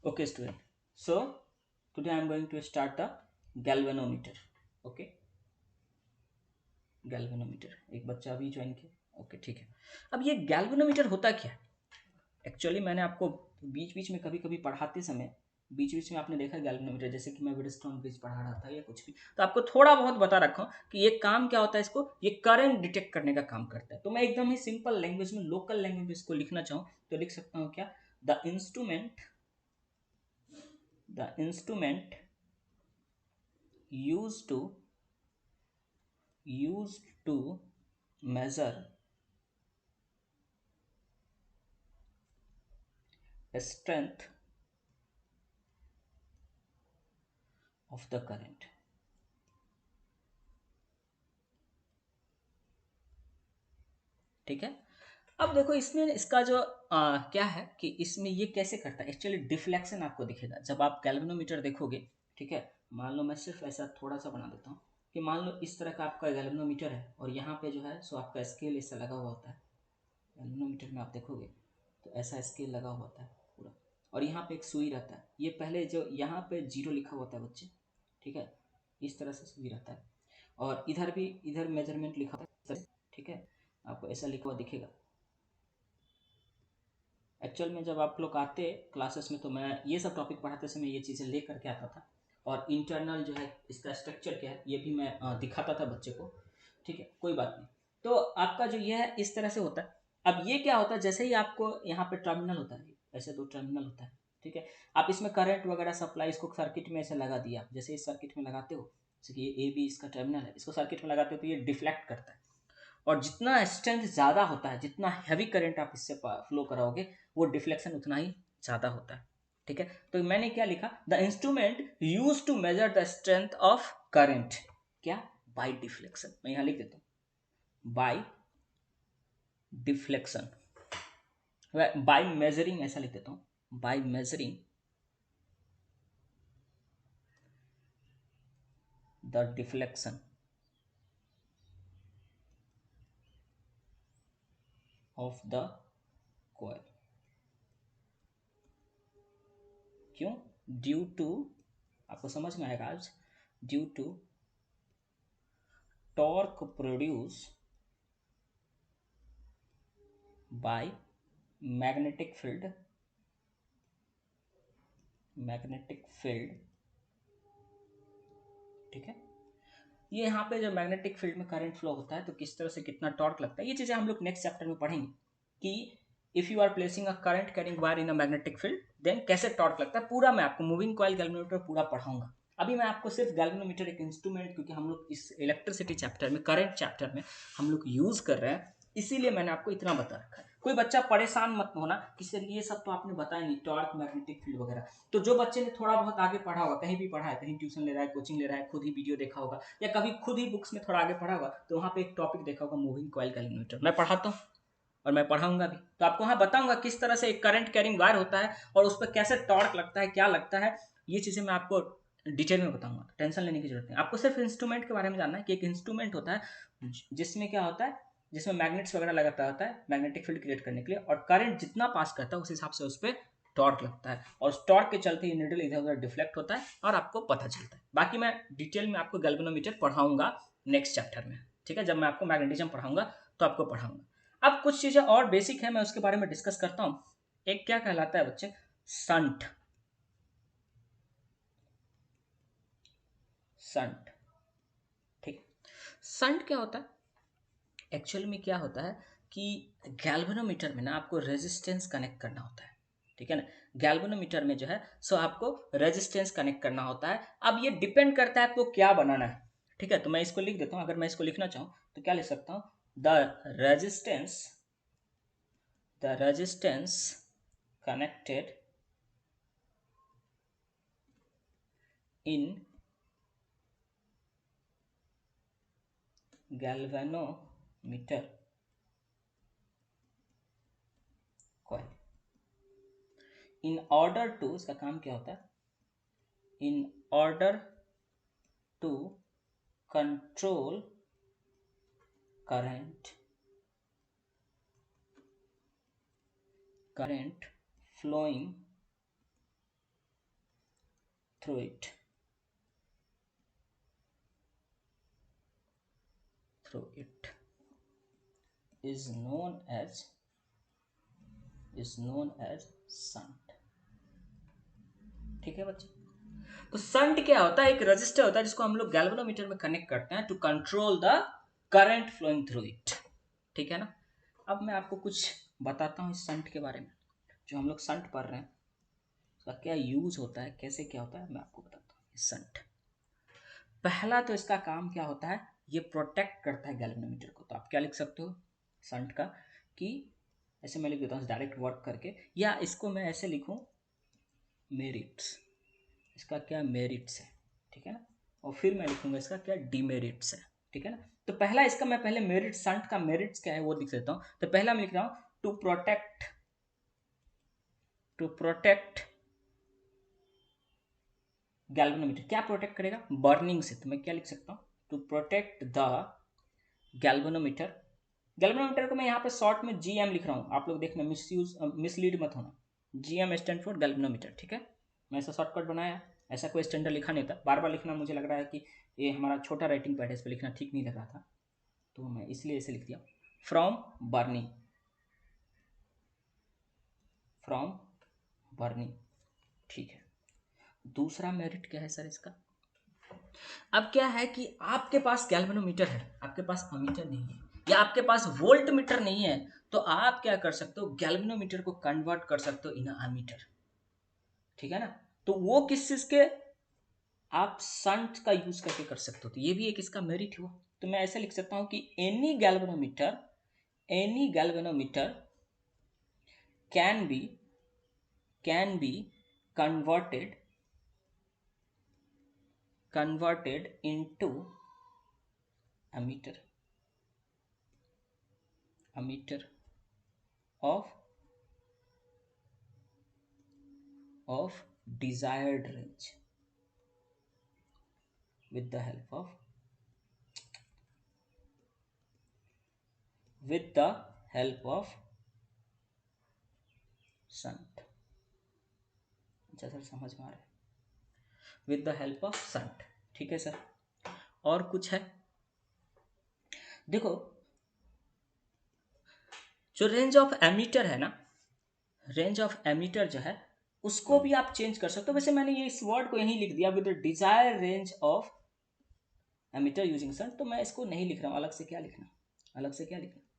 Okay, student. So today I am going to start the galvanometer. Okay, galvanometer. एक बच्चा अभी join किया. Okay, ठीक है. अब ये galvanometer होता क्या है? एक्चुअली मैंने आपको बीच बीच में कभी कभी पढ़ाते समय बीच बीच में आपने देखा गैल्वेनोमीटर, जैसे कि मैं विडस्टोन ब्रिज पढ़ा रहा था या कुछ भी, तो आपको थोड़ा बहुत बता रखा हूँ कि ये काम क्या होता है. इसको ये करंट डिटेक्ट करने का काम करता है. तो मैं एकदम ही सिंपल लैंग्वेज में, लोकल लैंग्वेज में इसको लिखना चाहूँ तो लिख सकता हूँ क्या. The instrument used to measure strength of the current. ठीक है. अब देखो इसमें इसका जो क्या है कि इसमें ये कैसे करता है. एक्चुअली डिफ्लेक्शन आपको दिखेगा जब आप गैल्वेनोमीटर देखोगे. ठीक है. मान लो मैं सिर्फ ऐसा थोड़ा सा बना देता हूँ कि मान लो इस तरह का आपका गैल्वेनोमीटर है और यहाँ पे जो है सो आपका स्केल इससे लगा हुआ होता है. गैल्वेनोमीटर में आप देखोगे तो ऐसा स्केल लगा हुआ होता है पूरा, और यहाँ पे एक सुई रहता है. ये पहले जो यहाँ पे जीरो लिखा होता है बच्चे. ठीक है. इस तरह से सुई रहता है और इधर भी, इधर मेजरमेंट लिखा होता है. ठीक है. आपको ऐसा लिखा हुआ दिखेगा. एक्चुअल में जब आप लोग आते क्लासेस में तो मैं ये सब टॉपिक पढ़ाते समय ये चीज़ें ले करके आता था, और इंटरनल जो है इसका स्ट्रक्चर क्या है ये भी मैं दिखाता था बच्चे को. ठीक है, कोई बात नहीं. तो आपका जो ये है इस तरह से होता है. अब ये क्या होता है, जैसे ही आपको यहाँ पे टर्मिनल होता है, ऐसे दो टर्मिनल होता है. ठीक है. आप इसमें करंट वगैरह सप्लाई इसको सर्किट में ऐसे लगा दिया. जैसे इस सर्किट में लगाते हो, जैसे कि ये ए बी इसका टर्मिनल है, इसको सर्किट में लगाते हो तो ये डिफ्लेक्ट करता है. और जितना स्ट्रेंथ ज़्यादा होता है, जितना हैवी करंट आप इससे फ्लो कराओगे, वो डिफ्लेक्शन उतना ही ज़्यादा होता है. ठीक है. तो मैंने क्या लिखा, the instrument use to measure the strength of current. क्या? By deflection. मैं यहाँ लिख देता हूँ बाय डिफ्लेक्शन. बाय मेजरिंग ऐसा लिख देता हूँ, by measuring the deflection of the coil. क्यों? ड्यू टू, आपको समझ में आएगा आज, due to torque produce by magnetic field, magnetic field. ठीक है. ये यहाँ पे जो मैग्नेटिक फील्ड में करंट फ्लो होता है तो किस तरह से कितना टॉर्क लगता है, ये चीज़ें हम लोग नेक्स्ट चैप्टर में पढ़ेंगे कि if you are placing a current carrying wire in a magnetic field then कैसे टॉर्क लगता है. पूरा मैं आपको मूविंग कॉइल गैल्वेनोमीटर पूरा पढ़ाऊंगा. अभी मैं आपको सिर्फ गैल्वेनोमीटर एक इंस्ट्रूमेंट, क्योंकि हम लोग इस इलेक्ट्रिसिटी चैप्टर में, करंट चैप्टर में हम लोग यूज़ कर रहे हैं, इसीलिए मैंने आपको इतना बता रखा है. कोई बच्चा परेशान मत होना कि सर ये सब तो आपने बताया नहीं, टॉर्क, मैग्नेटिक फील्ड वगैरह. तो जो बच्चे ने थोड़ा बहुत आगे पढ़ा होगा, कहीं भी पढ़ा है, कहीं ट्यूशन ले रहा है, कोचिंग ले रहा है, खुद ही वीडियो देखा होगा, या कभी खुद ही बुक्स में थोड़ा आगे पढ़ा होगा, तो वहाँ पे एक टॉपिक देखा होगा मूविंग कॉइल कैलकुलेटर. मैं पढ़ाता हूँ और मैं पढ़ाऊंगा भी, तो आपको वहाँ बताऊंगा किस तरह से एक करंट कैरिंग वायर होता है और उस पर कैसे टॉर्क लगता है, क्या लगता है. ये चीज़ें मैं आपको डिटेल में बताऊंगा, तो टेंशन लेने की जरूरत नहीं. आपको सिर्फ इंस्ट्रूमेंट के बारे में जानना है कि एक इंस्ट्रूमेंट होता है जिसमें क्या होता है, जिसमें मैग्नेट्स वगैरह लगाता होता है मैग्नेटिक फील्ड क्रिएट करने के लिए, और करंट जितना पास करता है उस हिसाब से उस पर टॉर्क लगता है, और उस टॉर्क के चलते ही नीडल इधर उधर डिफ्लेक्ट होता है और आपको पता चलता है. बाकी मैं डिटेल में आपको गैल्वेनोमीटर पढ़ाऊंगा नेक्स्ट चैप्टर में. ठीक है. जब मैं आपको मैग्नेटिज्म पढ़ाऊंगा तो आपको पढ़ाऊंगा. अब कुछ चीज़ें और बेसिक है, मैं उसके बारे में डिस्कस करता हूँ. एक क्या कहलाता है बच्चे, संट. संट. ठीक. संट क्या होता है? एक्चुअल में क्या होता है कि गैल्वेनोमीटर में ना आपको रेजिस्टेंस कनेक्ट करना होता है. ठीक है ना. गैल्वेनोमीटर में जो है सो आपको रेजिस्टेंस कनेक्ट करना होता है. अब ये डिपेंड करता है आपको क्या बनाना है. ठीक है. तो मैं इसको लिख देता हूँ. अगर मैं इसको लिखना चाहूँ तो क्या लिख सकता हूँ, resistance the resistance connected in galvanometer coil. In order to, इसका काम क्या होता है, in order to control current, current flowing through it through it is known as shunt. ठीक है बच्चे। तो शंट क्या होता है? एक रजिस्टर होता है जिसको हम लोग गैल्वेनोमीटर में कनेक्ट करते हैं to control the current flowing through it. ठीक है ना। अब मैं आपको कुछ बताता हूँ इस शंट के बारे में। जो हम लोग शंट पढ़ रहे हैं उसका क्या यूज होता है, कैसे क्या होता है, मैं आपको बताता हूँ। शंट पहला तो इसका काम क्या होता है, ये प्रोटेक्ट करता है गैल्वेनोमीटर को। तो आप क्या लिख सकते हो शंट का, कि ऐसे मैं लिख देता हूँ डायरेक्ट वर्क करके, या इसको मैं ऐसे लिखूँ मेरिट्स। इसका क्या मेरिट्स है, ठीक है ना। और फिर मैं लिखूंगा इसका क्या डीमेरिट्स है, ठीक है ना। तो पहला इसका मैं पहले मेरिट, शंट का मेरिट्स क्या है वो लिख देता हूँ। तो पहला मैं लिख रहा हूँ टू प्रोटेक्ट गैल्वेनोमीटर। क्या प्रोटेक्ट करेगा? बर्निंग से। तो मैं क्या लिख सकता हूँ, to protect the galvanometer. Galvanometer को मैं यहाँ पे शॉर्ट में जीएम लिख रहा हूँ, आप लोग देखना मिसलीड मत होना। जीएम स्टैंड फॉर गैल्वेनोमीटर, ठीक है। मैं ऐसा शॉर्टकट बनाया, ऐसा कोई स्टैंडर्ड लिखा नहीं था। बार बार लिखना मुझे लग रहा है कि ये हमारा छोटा राइटिंग पैड है, इस पर लिखना ठीक नहीं लग रहा था, तो मैं इसलिए ऐसे लिख दिया, फ्रॉम बर्निंग, ठीक है। दूसरा मेरिट क्या है सर इसका? अब क्या है कि आपके पास गैल्वेनोमीटर है, आपके पास अमीटर नहीं है, या आपके पास वोल्ट मीटर नहीं है, तो आप क्या कर सकते हो, गैल्वेनोमीटर को कन्वर्ट कर सकते हो इन अमीटर, ठीक है ना। तो वो किस चीज के, आप शंट का यूज करके कर सकते हो। तो ये भी एक इसका मेरिट हुआ। तो मैं ऐसे लिख सकता हूं कि any galvanometer can be converted into ammeter of desired range with the help of shunt। अच्छा सर समझ में आ रहा है, with the help of shunt, ठीक है सर। और कुछ है? देखो जो रेंज ऑफ एमीटर है ना, रेंज ऑफ एमीटर जो है उसको भी आप चेंज कर सकते हो। वैसे मैंने ये इस वर्ड को यहीं लिख दिया, with the desire range of ammeter using shunt. तो मैं इसको नहीं लिख रहा हूँ, अलग से क्या लिखना,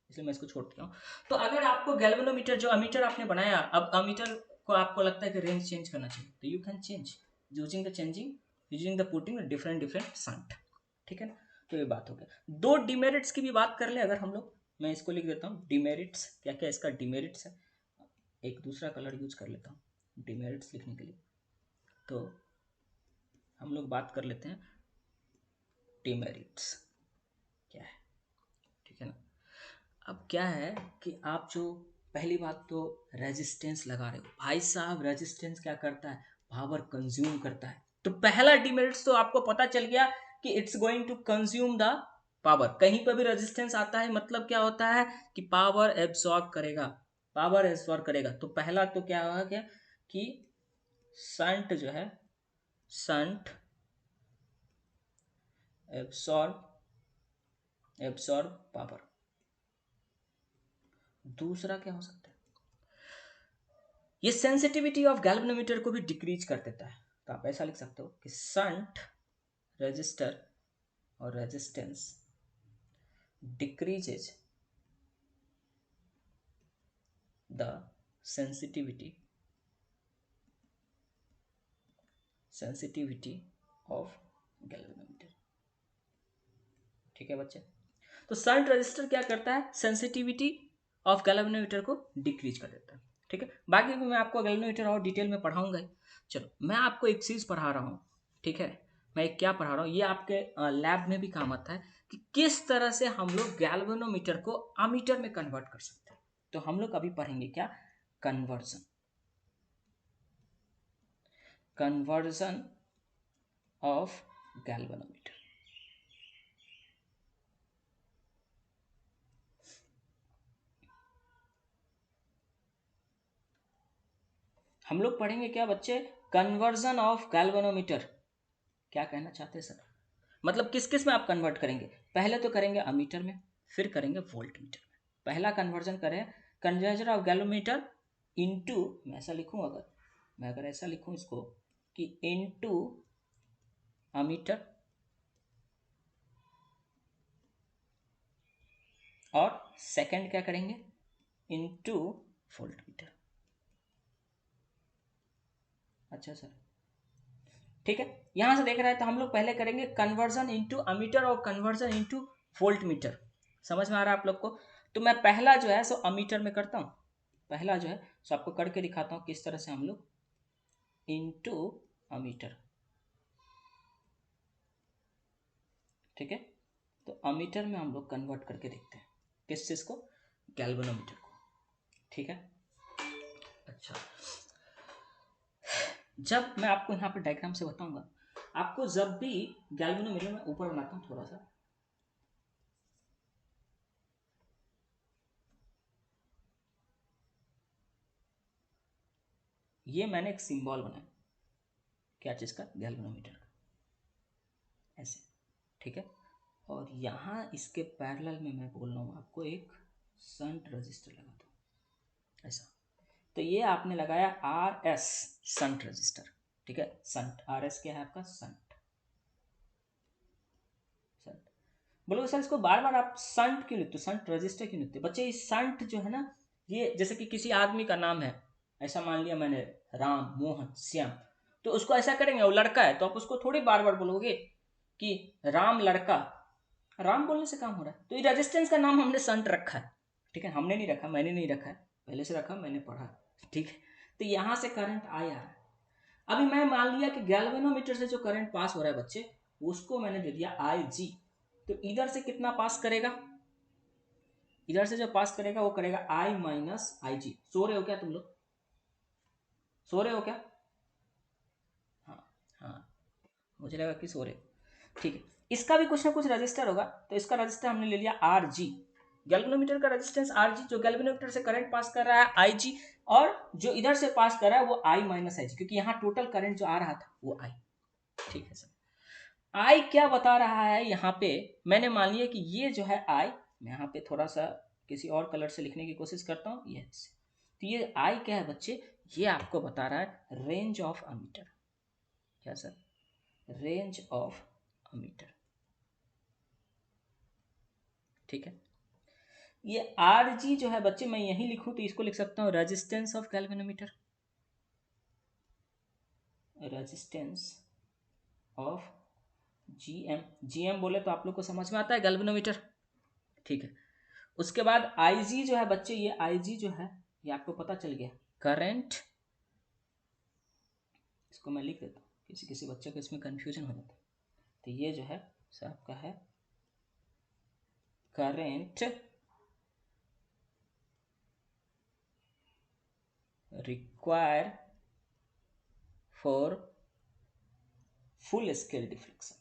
इसलिए मैं इसको छोड़ दिया हूँ। तो अगर आपको गैल्वेनोमीटर जो अमीटर आपने बनाया, अब अमीटर को आपको लगता है कि रेंज चेंज करना चाहिए, तो you can change using the putting different shunt, ठीक है ना। तो ये बात हो गया। दो डिमेरिट्स की भी बात कर ले अगर हम लोग, मैं इसको लिख देता हूँ डिमेरिट्स। क्या क्या इसका डिमेरिट्स है, एक दूसरा कलर यूज कर लेता हूँ डिमेरिट्स लिखने के लिए। तो हम लोग बात कर लेते हैं डिमेरिट्स क्या है, ठीक है ना। अब क्या है कि आप जो पहली बात तो रेजिस्टेंस लगा रहे हो, भाई साहब रेजिस्टेंस क्या करता है, पावर कंज्यूम करता है। तो पहला डिमेरिट्स तो आपको पता चल गया कि it's going to consume the power. कहीं पर भी रेजिस्टेंस आता है मतलब क्या होता है कि पावर एब्सॉर्ब करेगा। तो पहला तो क्या होगा क्या कि शंट जो है, शंट एब्सॉर्ब पावर। दूसरा क्या हो सकता है, ये सेंसिटिविटी ऑफ गैल्वेनोमीटर को भी डिक्रीज कर देता है। तो आप ऐसा लिख सकते हो कि शंट रेजिस्टर और resistance decreases the sensitivity of galvanometer, ठीक है बच्चे। तो शंट रेजिस्टर क्या करता है, सेंसिटिविटी ऑफ गैल्वेनोमीटर को डिक्रीज कर देता है, ठीक है। बाकी भी मैं आपको गैल्वेनोमीटर और डिटेल में पढ़ाऊंगा ही। चलो मैं आपको एक चीज पढ़ा रहा हूँ, ठीक है। मैं क्या पढ़ा रहा हूँ, ये आपके लैब में भी काम आता है कि किस तरह से हम लोग गैल्वेनोमीटर को अमीटर में कन्वर्ट कर सकते हैं। तो हम लोग अभी पढ़ेंगे क्या, कन्वर्जन ऑफ गैल्वेनोमीटर। हम लोग पढ़ेंगे क्या बच्चे, कन्वर्जन ऑफ गैल्वेनोमीटर। क्या कहना चाहते हैं सर, मतलब किस किस में आप कन्वर्ट करेंगे, पहले तो करेंगे अमीटर में, फिर करेंगे वोल्ट मीटर में। पहला कन्वर्जन करें कन्वर्जन ऑफ गैल्वेनोमीटर इनटू, मैं ऐसा लिखूं, अगर ऐसा लिखूं इसको कि इनटू अमीटर, और सेकंड क्या करेंगे, इनटू वोल्ट मीटर। अच्छा सर, ठीक है। यहां से देख रहे हैं तो हम लोग पहले करेंगे कन्वर्जन इनटू अमीटर और कन्वर्जन इनटू वोल्ट मीटर। समझ में आ रहा है आप लोग को। तो मैं पहला जो है सो अमीटर में करता हूं, पहला जो है सो आपको करके दिखाता हूं किस तरह से हम लोग इनटू अमीटर, ठीक है। तो अमीटर में हम लोग कन्वर्ट करके देखते हैं किस चीज को, गैल्वेनोमीटर को, ठीक है। अच्छा, जब मैं आपको यहाँ पे डायग्राम से बताऊंगा, आपको जब भी गैल्वेनोमीटर में ऊपर बनाता हूँ थोड़ा सा, ये मैंने एक सिंबल बनाया, क्या चीज का, गैल्वेनोमीटर का, ऐसे, ठीक है। और यहाँ इसके पैरेलल में मैं बोल रहा हूँ आपको एक शंट रजिस्टर लगा दो, ऐसा। तो ये आपने लगाया आर एस शंट रजिस्टर, ठीक है। शंट, आर एस क्या है आपका, शंट, शंट। बोलोगे सर इसको बार बार आप शंट क्यों लिखते हो, शंट रजिस्टर क्यों लिखते हो बच्चे। इस शंट जो है ना, ये जैसे कि किसी आदमी का नाम है, ऐसा मान लिया मैंने, राम, मोहन, श्याम, तो उसको ऐसा करेंगे, वो लड़का है तो आप उसको थोड़ी बार बार बोलोगे कि राम लड़का, राम बोलने से काम हो रहा है। तो ये रेजिस्टेंस का नाम हमने शंट रखा है, ठीक है। हमने नहीं रखा, मैंने नहीं रखा है, पहले से रखा, मैंने पढ़ा, ठीक है। तो यहां से करंट आ रहा है। अभी मैं मान लिया कि गैल्वेनोमीटर से जो करंट पास हो रहा है बच्चे, उसको मैंने दे दिया आई जी। तो इधर से कितना पास करेगा, इधर से जो पास करेगा वो करेगा आई माइनस आई जी। सो रहे हो क्या तुम लोग, सो रहे हो क्या, हाँ, हाँ, मुझे लगा कि सो रहे हो, ठीक है। इसका भी कुछ ना कुछ रजिस्टर होगा, तो इसका रजिस्टर हमने ले लिया आर जी। गैल्वेनोमीटर का रेजिस्टेंस आर जी, जो गैल्वेनोमीटर से करंट पास कर रहा है आई जी, और जो इधर से पास कर रहा है वो आई माइनस आई जी, क्योंकि यहाँ टोटल करंट जो आ रहा था वो आई, ठीक है सर। आई क्या बता रहा है यहाँ पे, मैंने मान लिया कि ये जो है आई, मैं यहाँ पे थोड़ा सा किसी और कलर से लिखने की कोशिश करता हूँ, ये तो ये आई क्या है बच्चे, ये आपको बता रहा है रेंज ऑफ अमीटर, क्या सर, रेंज ऑफ अमीटर, ठीक है। ये आर जी जो है बच्चे, मैं यही लिखूं तो इसको लिख सकता हूं resistance of galvanometer, resistance of GM, GM बोले तो आप लोग को समझ में आता है गैल्वेनोमीटर, ठीक है। उसके बाद आईजी जो है बच्चे, ये आईजी जो है ये आपको पता चल गया, करंट, इसको मैं लिख देता हूँ, किसी किसी बच्चे को इसमें कंफ्यूजन हो जाता है। तो ये जो है सर आपका है current require for full scale deflection,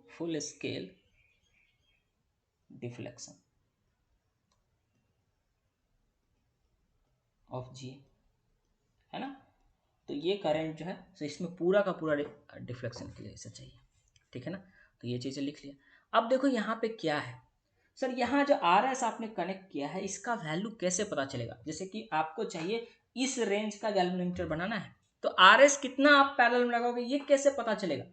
full scale deflection of G, है ना। तो ये करंट जो है तो इसमें पूरा का पूरा डिफ्लेक्शन के लिए ऐसा चाहिए, ठीक है ना। तो ये चीज़ें लिख लिया। अब देखो यहाँ पे क्या है सर, यहाँ जो आर एस आपने कनेक्ट किया है इसका वैल्यू कैसे पता चलेगा, जैसे कि आपको चाहिए इस रेंज का गैल्वेनोमीटर बनाना है, तो आर एस कितना आप पैरेलल में लगाओगे ये कैसे पता चलेगा।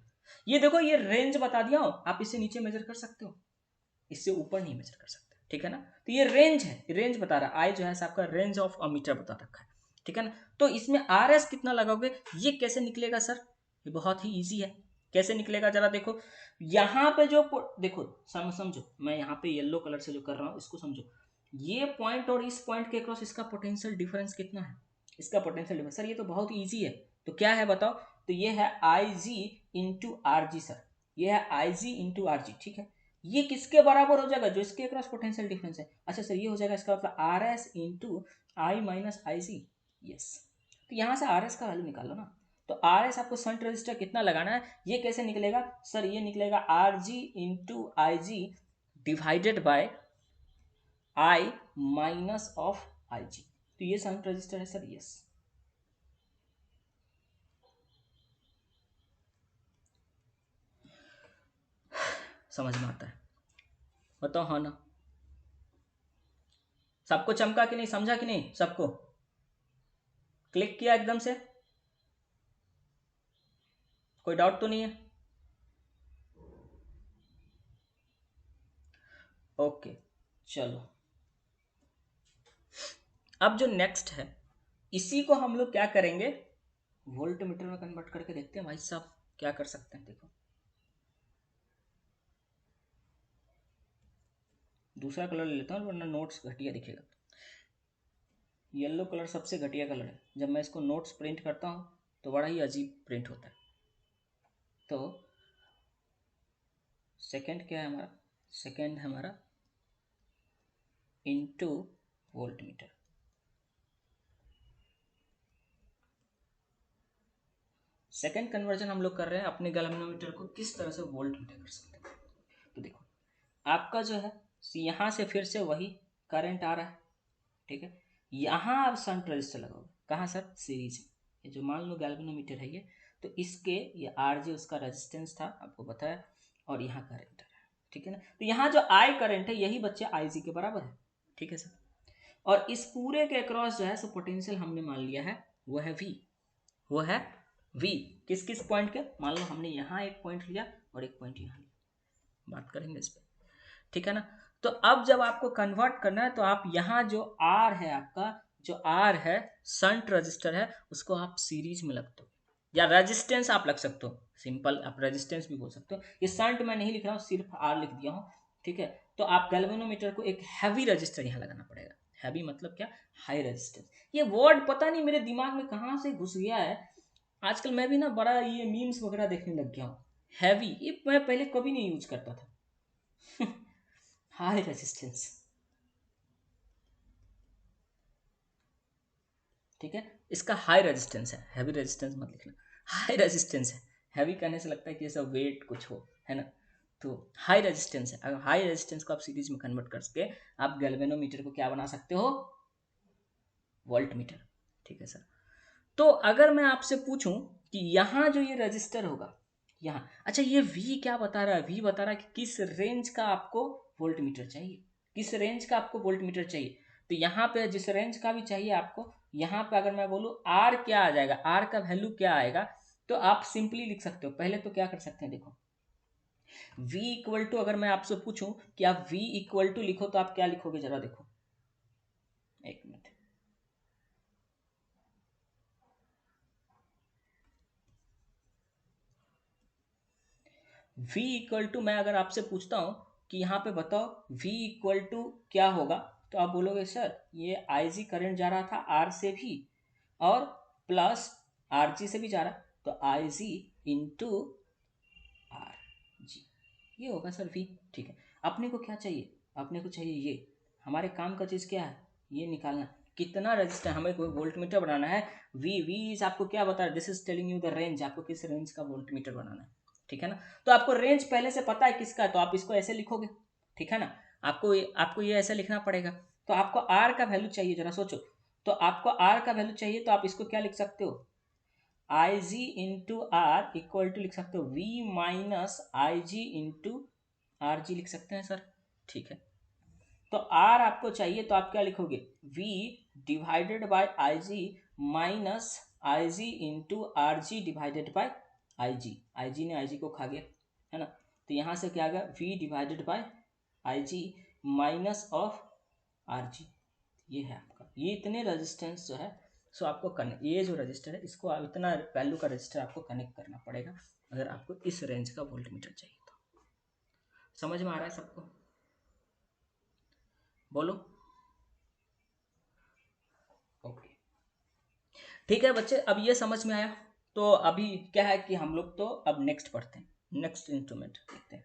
ये देखो ये रेंज बता दिया हो, आप इससे नीचे मेजर कर सकते हो, इससे ऊपर नहीं मेजर कर सकते, ठीक है ना। तो ये रेंज है, रेंज बता रहा है, आई जो है आपका रेंज ऑफ अमीटर बता रखा है, ठीक है ना। तो इसमें आर एस कितना लगाओगे, ये कैसे निकलेगा सर, ये बहुत ही ईजी है। कैसे निकलेगा जरा देखो, यहाँ पे जो देखो समझो, मैं यहाँ पे येलो कलर से जो कर रहा हूँ इसको समझो, ये पॉइंट और इस पॉइंट के क्रॉस इसका पोटेंशियल डिफरेंस कितना है, इसका पोटेंशियल डिफरेंस, सर ये तो बहुत ईजी है। तो क्या है बताओ, तो ये है आई जी इंटू आर जी सर, ये है आई जी इंटू आर जी, ठीक है। ये किसके बराबर हो जाएगा, जो इसके क्रॉस पोटेंशियल डिफरेंस है। अच्छा सर ये हो जाएगा इसका मतलब R S into I minus I ji, yes. तो यहाँ से आर एस का वैल्यू निकालो ना। तो आर एस आपको शंट रजिस्टर कितना लगाना है, ये कैसे निकलेगा सर, ये निकलेगा R G into I G divided by I minus of I G. तो तो ये शंट रजिस्टर है सर, यस। समझ में आता है, बताओ हाँ ना। सबको चमका कि नहीं, समझा कि नहीं, सबको क्लिक किया एकदम से, कोई डाउट तो नहीं है? ओके चलो, अब जो नेक्स्ट है इसी को हम लोग क्या करेंगे, वोल्ट मीटर में कन्वर्ट करके देखते हैं भाई साहब क्या कर सकते हैं। देखो दूसरा कलर ले लेता हूँ वरना नोट्स घटिया दिखेगा। येलो कलर सबसे घटिया कलर है, जब मैं इसको नोट्स प्रिंट करता हूँ तो बड़ा ही अजीब प्रिंट होता है। तो सेकंड क्या है हमारा, सेकंड है हमारा into volt meter. Second conversion हम लोग कर रहे हैं अपने गैल्वेनोमीटर को किस तरह से वोल्ट मीटर कर सकते हैं। तो देखो आपका जो है यहाँ से फिर से वही करंट आ रहा है, ठीक है। यहाँ आप शंट रजिस्टर लगाओगे, कहाँ सर, सीरीज में। ये जो मान लो गैल्वेनोमीटर है ये, तो इसके ये आरजे उसका रेजिस्टेंस था आपको बताया, और यहाँ करंट है, ठीक है ना। तो यहाँ जो आई करंट है यही बच्चे आई जी के बराबर है, ठीक है सर। और इस पूरे के अक्रॉस जो है सो पोटेंशियल हमने मान लिया है वो है वी, वो है वी। किस किस पॉइंट के, मान लो हमने यहाँ एक पॉइंट लिया और एक पॉइंट यहाँ लिया, बात करेंगे इस पर, ठीक है ना। तो अब जब आपको कन्वर्ट करना है तो आप यहाँ जो आर है आपका, जो आर है शंट रजिस्टर है, उसको आप सीरीज में लगते हो, या रेजिस्टेंस आप लग सकते हो, सिंपल आप रेजिस्टेंस भी बोल सकते हो। ये शंट मैं नहीं लिख रहा हूँ, सिर्फ आर लिख दिया हूँ, ठीक है। तो आप गैल्वेनोमीटर को एक हैवी रजिस्टर यहाँ लगाना पड़ेगा। हैवी मतलब क्या, हाई रेजिस्टेंस। ये वर्ड पता नहीं मेरे दिमाग में कहाँ से घुस गया है, आजकल मैं भी ना बड़ा ये मीम्स वगैरह देखने लग गया हूँ। हैवी ये मैं पहले कभी नहीं यूज करता था। हाई रेजिस्टेंस, ठीक है, इसका हाई रेजिस्टेंस है, हैवी रेजिस्टेंस मत लिखना, हाई रेजिस्टेंस है। हैवी कहने से लगता है कि ऐसा वेट कुछ हो, है ना। तो हाई रेजिस्टेंस है, अगर हाई रेजिस्टेंस को आप सीरीज में कन्वर्ट कर सके, आप गैल्वेनोमीटर को क्या बना सकते हो, वोल्ट मीटर, ठीक है सर। तो अगर मैं आपसे पूछूं कि यहाँ जो ये रजिस्टर होगा यहाँ, अच्छा ये V क्या बता रहा है, V बता रहा है कि किस रेंज का आपको वोल्ट मीटर चाहिए, किस रेंज का आपको वोल्ट मीटर चाहिए। तो यहाँ पे जिस रेंज का भी चाहिए आपको, यहाँ पे अगर मैं बोलूँ R क्या आ जाएगा, R का वैल्यू क्या आएगा, तो आप सिंपली लिख सकते हो। पहले तो क्या कर सकते हैं, देखो V इक्वल टू, अगर मैं आपसे पूछूं कि आप V इक्वल टू लिखो तो आप क्या लिखोगे, जरा देखो, एक मिनट। V इक्वल टू, मैं अगर आपसे पूछता हूँ कि यहाँ पे बताओ V इक्वल टू क्या होगा, तो आप बोलोगे सर ये IG करंट जा रहा था R से भी, और प्लस RG से भी जा रहा, तो IG इंटू RG, ये होगा सर V, ठीक है। अपने को क्या चाहिए, अपने को चाहिए ये, हमारे काम का चीज़ क्या है, ये निकालना कितना रजिस्टर, हमें कोई वोल्ट मीटर बनाना है। V इज आपको क्या बता रहा है, this is telling you the range, आपको किस रेंज का वोल्ट मीटर बनाना है, ठीक है ना। तो आपको रेंज पहले से पता है किसका, तो आप इसको ऐसे लिखोगे, ठीक है ना। आपको ये ऐसे लिखना पड़ेगा। तो आपको आर का वैल्यू चाहिए, जरा सोचो, तो आपको आर का वैल्यू चाहिए तो आप इसको क्या लिख सकते हो, I G into R equal to लिख सकते हो V minus I G into R G लिख सकते हैं सर, ठीक है। तो आर आपको चाहिए तो आप क्या लिखोगे, V divided by I G minus I G into R G divided by I G ने आई जी को खा गया, है ना। तो यहाँ से क्या आ गया, V divided by I G minus of R G, ये है आपका, ये इतने रेजिस्टेंस जो है, सो आपको कनेक्ट, ये जो रजिस्टर है इसको आप इतना वैल्यू का रजिस्टर आपको कनेक्ट करना पड़ेगा अगर आपको इस रेंज का वोल्ट मीटर चाहिए तो। समझ में आ रहा है सबको, बोलो। ओके ठीक है बच्चे, अब ये समझ में आया। तो अभी क्या है कि हम लोग तो अब नेक्स्ट पढ़ते हैं, नेक्स्ट इंस्ट्रूमेंट देखते हैं।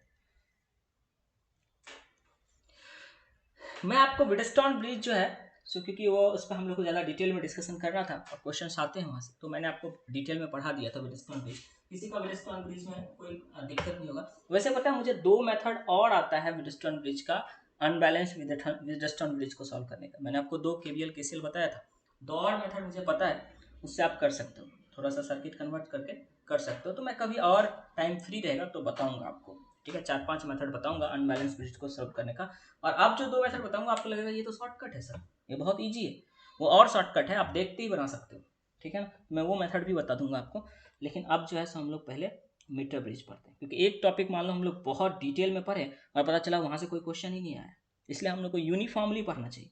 मैं आपको विडस्टोन ब्रिज जो है, सो क्योंकि वो उस पर हम लोग को ज़्यादा डिटेल में डिस्कशन करना था और क्वेश्चंस आते हैं वहाँ से, तो मैंने आपको डिटेल में पढ़ा दिया था विडस्टोन ब्रिज। किसी का विडस्टोन ब्रिज में कोई दिक्कत नहीं होगा। वैसे पता है मुझे दो मेथड और आता है विडस्टोन ब्रिज का, अनबैलेंस विडस्टोन ब्रिज को सॉल्व करने का। मैंने आपको दो केवीएल केसीएल बताया था, दो और मेथड मुझे पता है, उससे आप कर सकते हो, थोड़ा सा सर्किट कन्वर्ट करके कर सकते हो। तो मैं कभी और टाइम फ्री रहेगा तो बताऊंगा आपको, ठीक है। 4-5 मेथड बताऊंगा अनबैलेंस ब्रिज को सॉल्व करने का। और अब जो 2 मेथड बताऊंगा आपको लगेगा ये तो शॉर्टकट है सर, ये बहुत ईजी है। वो और शॉर्टकट है, आप देखते ही बना सकते हो, ठीक है ना। मैं वो मेथड भी बता दूंगा आपको। लेकिन अब जो है सो हम लोग पहले मीटर ब्रिज पढ़ते हैं, क्योंकि एक टॉपिक मान लो हम लोग बहुत डिटेल में पढ़े और पता चला वहाँ से कोई क्वेश्चन ही नहीं आया, इसलिए हम लोग को यूनिफॉर्मली पढ़ना चाहिए,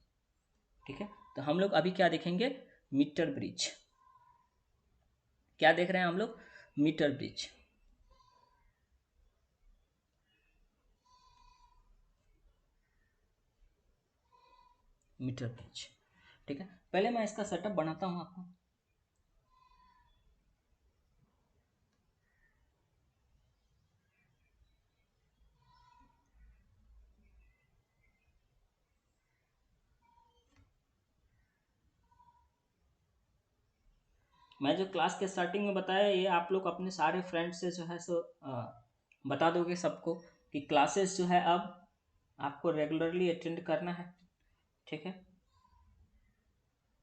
ठीक है। तो हम लोग अभी क्या देखेंगे, मीटर ब्रिज। क्या देख रहे हैं हम लोग, मीटर ब्रिज। मीटर ब्रिज, ठीक है। पहले मैं इसका सेटअप बनाता हूं आपको। मैं जो क्लास के स्टार्टिंग में बताया, ये आप लोग अपने सारे फ्रेंड से जो है सो बता दोगे सबको कि क्लासेस जो है अब आपको रेगुलरली अटेंड करना है, ठीक है।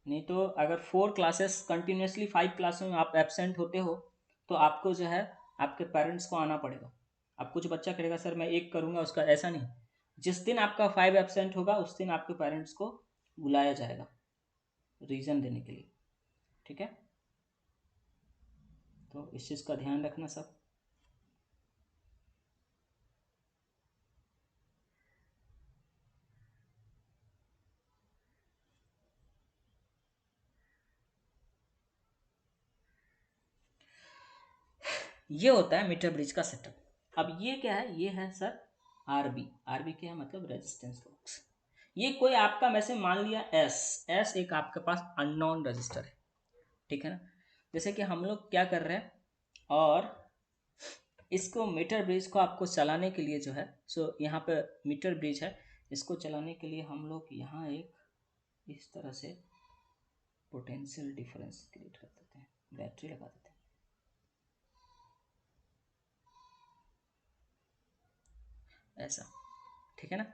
नहीं तो अगर 4 क्लासेस कंटिन्यूसली 5 क्लासों में आप एब्सेंट होते हो तो आपको जो है आपके पेरेंट्स को आना पड़ेगा। अब कुछ बच्चा कहेगा सर मैं एक करूँगा उसका, ऐसा नहीं। जिस दिन आपका 5 एब्सेंट होगा उस दिन आपके पेरेंट्स को बुलाया जाएगा रीज़न देने के लिए, ठीक है। तो इस चीज़ का ध्यान रखना सब। ये होता है मीटर ब्रिज का सेटअप। अब ये क्या है, ये है सर आरबी। आरबी क्या है, मतलब रेजिस्टेंस बॉक्स। ये कोई आपका मैं से मान लिया एस, एस एक आपके पास अननोन रजिस्टर है, ठीक है ना। जैसे कि हम लोग क्या कर रहे हैं, और इसको मीटर ब्रिज को आपको चलाने के लिए जो है सो यहाँ पे मीटर ब्रिज है, इसको चलाने के लिए हम लोग यहाँ एक इस तरह से पोटेंशियल डिफरेंस क्रिएट कर देते हैं, बैटरी लगा देते हैं ऐसा, ठीक है ना।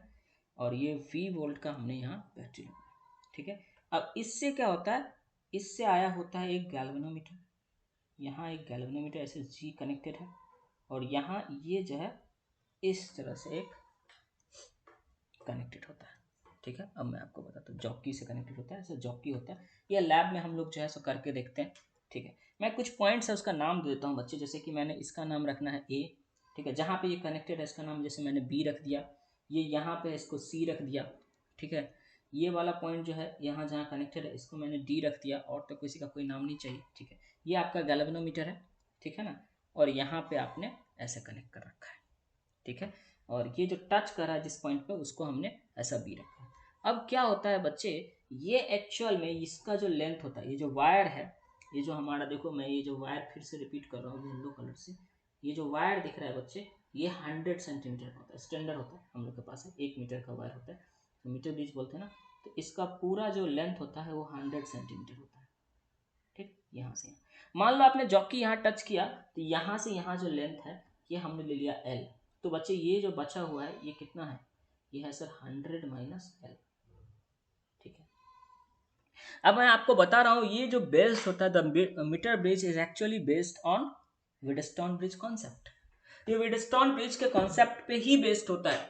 और ये V वोल्ट का हमने यहाँ बैटरी लगाया, ठीक है। अब इससे क्या होता है, इससे आया होता है एक गैल्वेनोमीटर। यहाँ एक गैल्वेनोमीटर ऐसे G कनेक्टेड है, और यहाँ ये जो है इस तरह से एक कनेक्टेड होता है, ठीक है। अब मैं आपको बताता हूँ, जॉकी से कनेक्टेड होता है, ऐसा जॉकी होता है। ये लैब में हम लोग जो है सो करके देखते हैं, ठीक है। मैं कुछ पॉइंट्स है उसका नाम दे देता हूँ बच्चे, जैसे कि मैंने इसका नाम रखना है ए, ठीक है। जहाँ पे ये कनेक्टेड है इसका नाम जैसे मैंने बी रख दिया, ये यहाँ पे इसको सी रख दिया, ठीक है। ये वाला पॉइंट जो है यहाँ जहाँ कनेक्टेड है इसको मैंने डी रख दिया, और तो किसी का कोई नाम नहीं चाहिए, ठीक है। ये आपका गैल्वेनोमीटर है, ठीक है ना। और यहाँ पे आपने ऐसे कनेक्ट कर रखा है, ठीक है। और ये जो टच कर रहा है जिस पॉइंट पे उसको हमने ऐसा बी रखा है। अब क्या होता है बच्चे, ये एक्चुअल में इसका जो लेंथ होता है, ये जो वायर है, ये जो हमारा देखो, मैं ये जो वायर फिर से रिपीट कर रहा हूँ येलो कलर से, ये जो वायर दिख रहा है बच्चे, ये 100 सेंटीमीटर का होता है, स्टैंडर्ड होता है हम लोग के पास है, 1 मीटर का वायर होता है, तो मीटर ब्रिज बोलते हैं ना। तो इसका पूरा जो लेंथ होता है वो 100 सेंटीमीटर होता है, ठीक। यहाँ से मान लो आपने जॉकी यहाँ टच किया, तो यहाँ से यहाँ जो लेंथ है ये हमने ले लिया एल। तो बच्चे ये जो बचा हुआ है ये कितना है, ये है सर 100 माइनस एल, ठीक है। अब मैं आपको बता रहा हूँ, ये जो बेस्ड होता है the metre bridge is actually based on Wheatstone bridge concept. ये विडस्टोन ब्रिज के कॉन्सेप्ट पे ही बेस्ड होता है।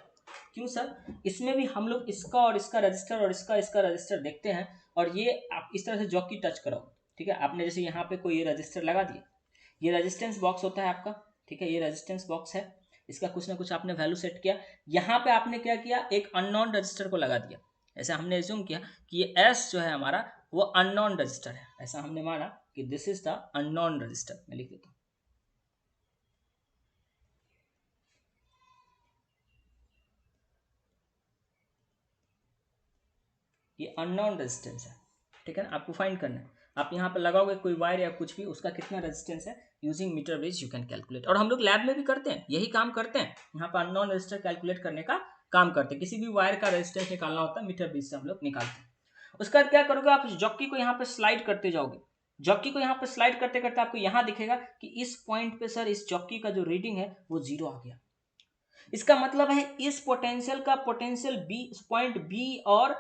क्यों सर, इसमें भी हम लोग इसका और इसका रजिस्टर और इसका इसका रजिस्टर देखते हैं, और ये आप इस तरह से जॉकी टच कराओ, ठीक है। आपने जैसे यहाँ पे कोई ये रजिस्टर लगा दिया, ये रेजिस्टेंस बॉक्स होता है आपका, ठीक है। ये रेजिस्टेंस बॉक्स है, इसका कुछ ना कुछ आपने वैल्यू सेट किया, यहाँ पे आपने क्या किया, एक अननोन रजिस्टर को लगा दिया। ऐसा हमने एज्यूम किया कि ये एस जो है हमारा वो अननोन रजिस्टर है, ऐसा हमने माना कि this is the unknown register. मैं लिख देता हूँ, ये अननोन रेजिस्टेंस है, ठीक है ना। आपको फाइंड करना है, आप यहाँ पे लगाओगे कोई वायर या कुछ भी, उसका कितना रेजिस्टेंस है, using meter bridge you can calculate. और हम लोग लैब में भी करते हैं, यही काम करते हैं, यहाँ पे अननोन रेजिस्टर कैलकुलेट करने का काम करते हैं। किसी भी वायर का रेजिस्टेंस निकालना होता है मीटर ब्रिज से हम लोग निकालते हैं। उसके बाद क्या करोगे, आप जॉकी को यहाँ पे स्लाइड करते जाओगे। जॉकी को यहाँ पे स्लाइड करते करते आपको यहाँ दिखेगा कि इस पॉइंट पे सर इस जॉकी का जो रीडिंग है वो 0 आ गया। इसका मतलब है इस पोटेंशियल का पोटेंशियल बी, पॉइंट बी और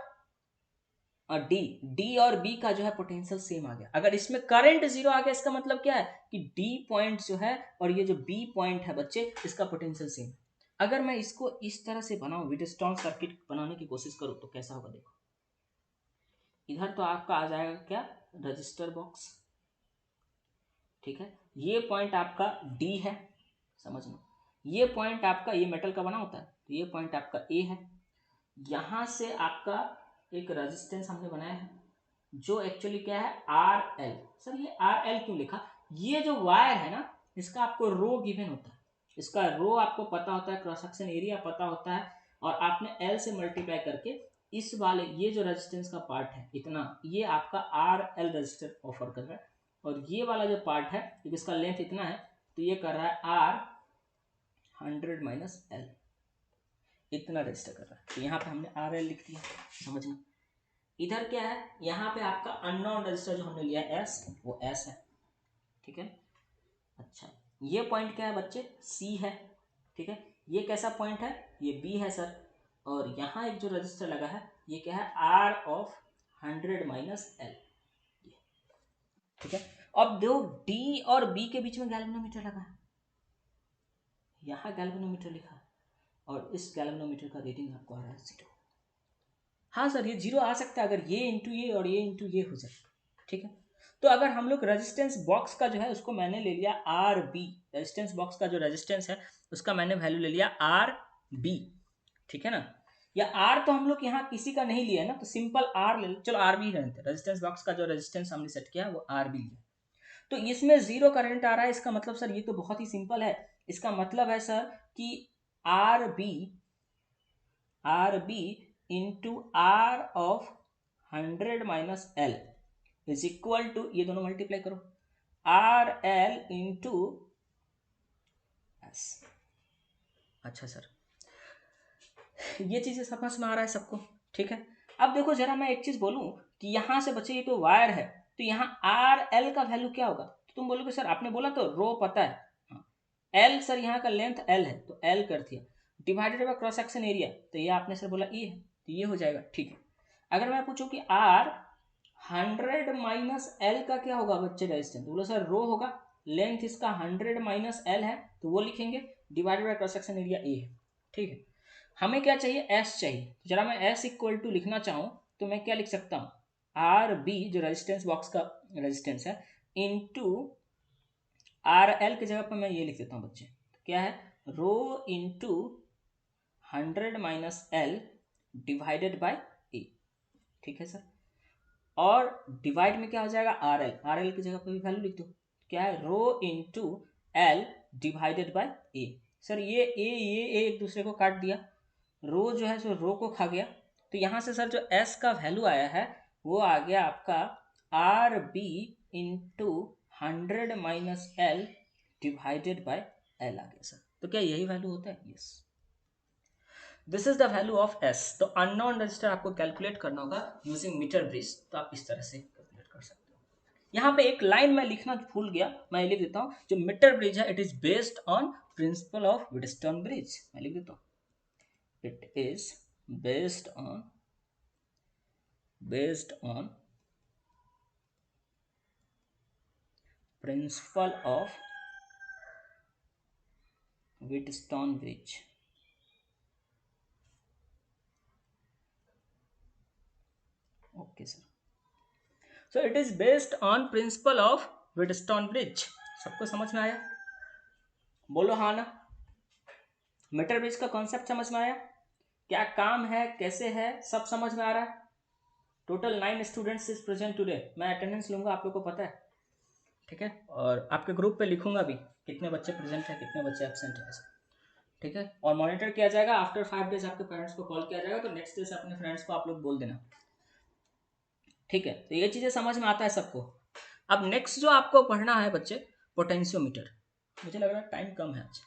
और डी और बी का जो है पोटेंशियल सेम आ गया। अगर इसमें करंट जीरो आ गया इसका मतलब क्या है कि डी पॉइंट जो है और ये जो बी पॉइंट है बच्चे इसका पोटेंशियल सेम। अगर मैं इसको इस तरह से बनाऊं, व्हीटस्टोन सर्किट बनाने की कोशिश करूं तो कैसा होगा देखो। इधर तो आपका आ जाएगा क्या, रजिस्टर बॉक्स, ठीक है। ये पॉइंट आपका डी है, समझना। ये पॉइंट आपका, ये मेटल का बना होता है तो ये पॉइंट आपका ए है। यहां से आपका एक रेजिस्टेंस हमने बनाया है जो एक्चुअली क्या है आर एल। सर ये आर एल क्यों लिखा, ये जो वायर है ना इसका आपको रो गिवन होता है, इसका रो आपको पता होता है, क्रॉस सेक्शन एरिया पता होता है, और आपने एल से मल्टीप्लाई करके इस वाले ये जो रेजिस्टेंस का पार्ट है इतना, ये आपका आर एल रजिस्टर ऑफर कर रहा है, और ये वाला जो पार्ट है क्योंकि इसका लेंथ इतना है तो ये कर रहा है आर 100 माइनस एल, इतना रजिस्टर कर रहा है। तो यहाँ पे हमने आर एल लिख दिया, समझना। इधर क्या है, यहाँ पे आपका अननोन रजिस्टर जो हमने लिया एस, वो एस है, ठीक है। अच्छा ये पॉइंट क्या है बच्चे, सी है, ठीक है। ये कैसा पॉइंट है, ये बी है सर। और यहाँ एक जो रजिस्टर लगा है ये क्या है आर ऑफ 100 माइनस एल, ठीक है। अब दो डी और बी के बीच में गैल्वेनोमीटर लगा है, यहाँ गैल्वेनोमीटर लिखा है, और इस गैल्वेनोमीटर का रीडिंग आपको आ रहा है 0। हाँ सर ये 0 आ सकता है अगर ये इंटू ये और ये इंटू ये हो जाए, ठीक है। तो अगर हम लोग रेजिस्टेंस बॉक्स का जो है उसको मैंने ले लिया आर बी, रेजिस्टेंस बॉक्स का जो रेजिस्टेंस है उसका मैंने वैल्यू ले लिया आर बी, ठीक है ना। या आर तो हम लोग यहाँ किसी का नहीं लिया है ना, तो सिंपल आर ले, चलो आर बी रहते हैं। रेजिस्टेंस बॉक्स का जो रेजिस्टेंस हमने सेट किया वो आर बी लिया, तो इसमें 0 करंट आ रहा है। इसका मतलब सर ये तो बहुत ही सिंपल है, इसका मतलब है सर कि R B into R of 100 minus L is equal to, ये दोनों मल्टीप्लाई करो, आर एल इंटू एस। अच्छा सर ये चीजें समझ में आ रहा है सबको, ठीक है। अब देखो जरा मैं एक चीज बोलूं कि यहां से बच्चे ये तो वायर है तो यहाँ आर एल का वैल्यू क्या होगा, तो तुम बोलोगे सर आपने बोला तो रो पता है, एल सर यहाँ का लेंथ एल है तो एल कर दिया, divided by cross section area, तो ये आपने सर बोला ई है तो ये हो जाएगा, ठीक है। अगर मैं पूछूं कि आर 100 माइनस एल का क्या होगा बच्चे रेजिस्टेंस, तो बोलो सर रो होगा, लेंथ इसका 100 माइनस एल है तो वो लिखेंगे, divided by cross section area A है, ठीक है। हमें क्या चाहिए, एस चाहिए, तो जरा मैं एस इक्वल टू लिखना चाहूँ तो मैं क्या लिख सकता हूँ, आर बी जो रेजिस्टेंस बॉक्स का रेजिस्टेंस है इंटू आर एल की जगह पर मैं ये लिख देता हूँ बच्चे, तो क्या है rho into 100 minus L divided by A, ठीक है सर। और डिवाइड में क्या हो जाएगा आर एल की जगह पर भी वैल्यू लिख दो, क्या है rho into L divided by A. Sir ये ए एक दूसरे को काट दिया, रो जो है सो रो को खा गया, तो यहाँ से सर जो एस का वैल्यू आया है वो आ गया आपका R B into 100 minus L divided by L आ गया सर। तो क्या यही वैल्यू होता है, yes this is the value of S. तो अननोन रजिस्टर आपको कैलकुलेट करना होगा यूजिंग मीटर ब्रिज, तो आप इस तरह से कैलकुलेट कर सकते हो। यहाँ पे एक लाइन मैं लिखना भूल गया, मैं लिख देता हूँ, जो मीटर ब्रिज है it is based on principle of Wheatstone bridge, मैं लिख देता हूँ it is based on principle of Wheatstone bridge। Okay sir, so it is based on principle of Wheatstone bridge। सबको समझ में आया, बोलो हाँ ना। मीटर ब्रिज का कॉन्सेप्ट समझ में आया, क्या काम है कैसे है सब समझ में आ रहा है। Total 9 students is present today, मैं अटेंडेंस लूंगा आप लोग को पता है, ठीक है। और आपके ग्रुप पे लिखूंगा भी कितने बच्चे प्रेजेंट है कितने बच्चे एब्सेंट है, ठीक है। और मॉनिटर किया जाएगा, आफ्टर 5 डेज आपके पेरेंट्स को कॉल किया जाएगा, तो नेक्स्ट डे से अपने फ्रेंड्स को आप लोग बोल देना, ठीक है। तो ये चीजें समझ में आता है सबको। अब नेक्स्ट जो आपको पढ़ना है बच्चे, पोटेंशियोमीटर। मुझे लग रहा है टाइम कम है आज,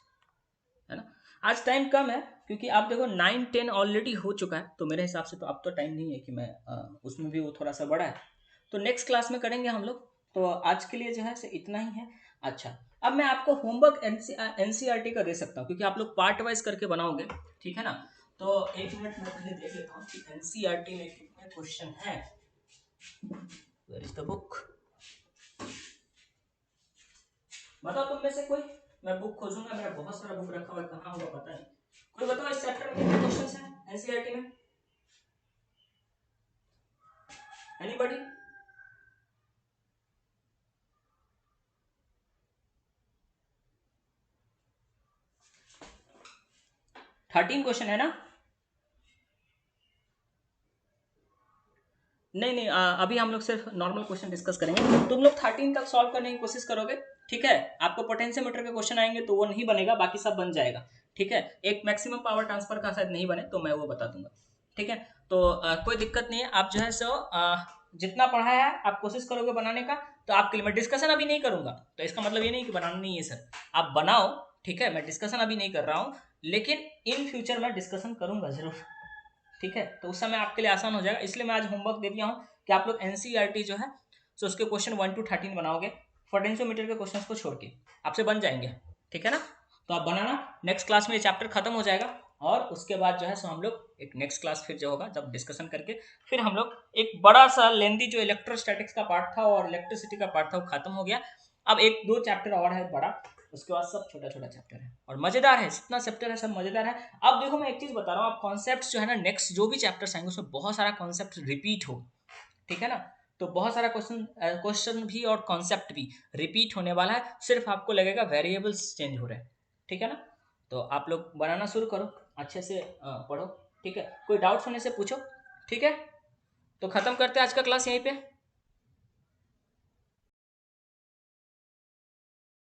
है ना। आज टाइम कम है क्योंकि आप देखो 9-10 ऑलरेडी हो चुका है, तो मेरे हिसाब से तो अब तो टाइम नहीं है कि मैं उसमें भी वो थोड़ा सा बड़ा है, तो नेक्स्ट क्लास में करेंगे हम लोग। तो आज के लिए जो है इतना ही है। अच्छा अब मैं आपको होमवर्क एनसीईआरटी का दे सकता हूँ क्योंकि आप लोग पार्ट वाइज करके बनाओगे, ठीक है ना। तो एक मिनट मैं पहले देख लेता हूँ कि एनसीईआरटी में कितने क्वेश्चन हैं। Where is the book? बताओ तुम में से कोई, मैं बुक खोजूंगा, मेरा बहुत सारा बुक रखा हुआ है, कहाँ होगा पता नहीं। कोई बताओ इस चैप्टर में कितने क्वेश्चंस हैं एनसीईआरटी में? एनीबॉडी? 13 क्वेश्चन है ना? नहीं नहीं, अभी हम लोग सिर्फ नॉर्मल क्वेश्चन डिस्कस करेंगे। तुम लोग 13 तक सॉल्व करने की कोशिश करोगे, ठीक है? आपको पोटेंशियोमीटर के क्वेश्चन आएंगे तो वो नहीं बनेगा, बाकी सब बन जाएगा, ठीक है? एक मैक्सिमम पावर ट्रांसफर का शायद नहीं बने तो मैं वो बता दूंगा, ठीक है? तो कोई दिक्कत नहीं है, आप जो है सो जितना पढ़ा है आप कोशिश करोगे बनाने का, तो आपके लिए मैं डिस्कशन अभी नहीं करूंगा, तो इसका मतलब ये नहीं कि बनाना नहीं है सर, आप बनाओ, ठीक है? मैं डिस्कशन अभी नहीं कर रहा हूँ, लेकिन इन फ्यूचर मैं डिस्कशन करूंगा जरूर, ठीक है? तो उस समय आपके लिए आसान हो जाएगा, इसलिए मैं आज होमवर्क दे दिया हूँ कि आप लोग एनसीईआरटी जो है सो उसके क्वेश्चन 1 to 13 बनाओगे, पोटेंशियोमीटर के क्वेश्चन को छोड़ के, आपसे बन जाएंगे, ठीक है ना? तो आप बनाना, नेक्स्ट क्लास में ये चैप्टर खत्म हो जाएगा, और उसके बाद जो है सो हम लोग एक नेक्स्ट क्लास फिर जो होगा जब डिस्कशन करके फिर हम लोग एक बड़ा सा लेंदी जो इलेक्ट्रोस्टैटिक्स का पार्ट था और इलेक्ट्रिसिटी का पार्ट था वो खत्म हो गया। अब एक दो चैप्टर और है बड़ा, उसके बाद सब छोटा छोटा चैप्टर है और मजेदार है, जितना चैप्टर है सब मजेदार है। अब देखो मैं एक चीज बता रहा हूँ, आप कॉन्सेप्ट जो है ना नेक्स्ट जो भी चैप्टर्स आएंगे उसमें बहुत सारा कॉन्सेप्ट रिपीट हो, ठीक है ना? तो बहुत सारा क्वेश्चन भी और कॉन्सेप्ट भी रिपीट होने वाला है, सिर्फ आपको लगेगा वेरिएबल्स चेंज हो रहे हैं, ठीक है ना? तो आप लोग बनाना शुरू करो, अच्छे से पढ़ो, ठीक है? कोई डाउट्स होने से पूछो, ठीक है? तो खत्म करते हैं आज का क्लास यहीं पे।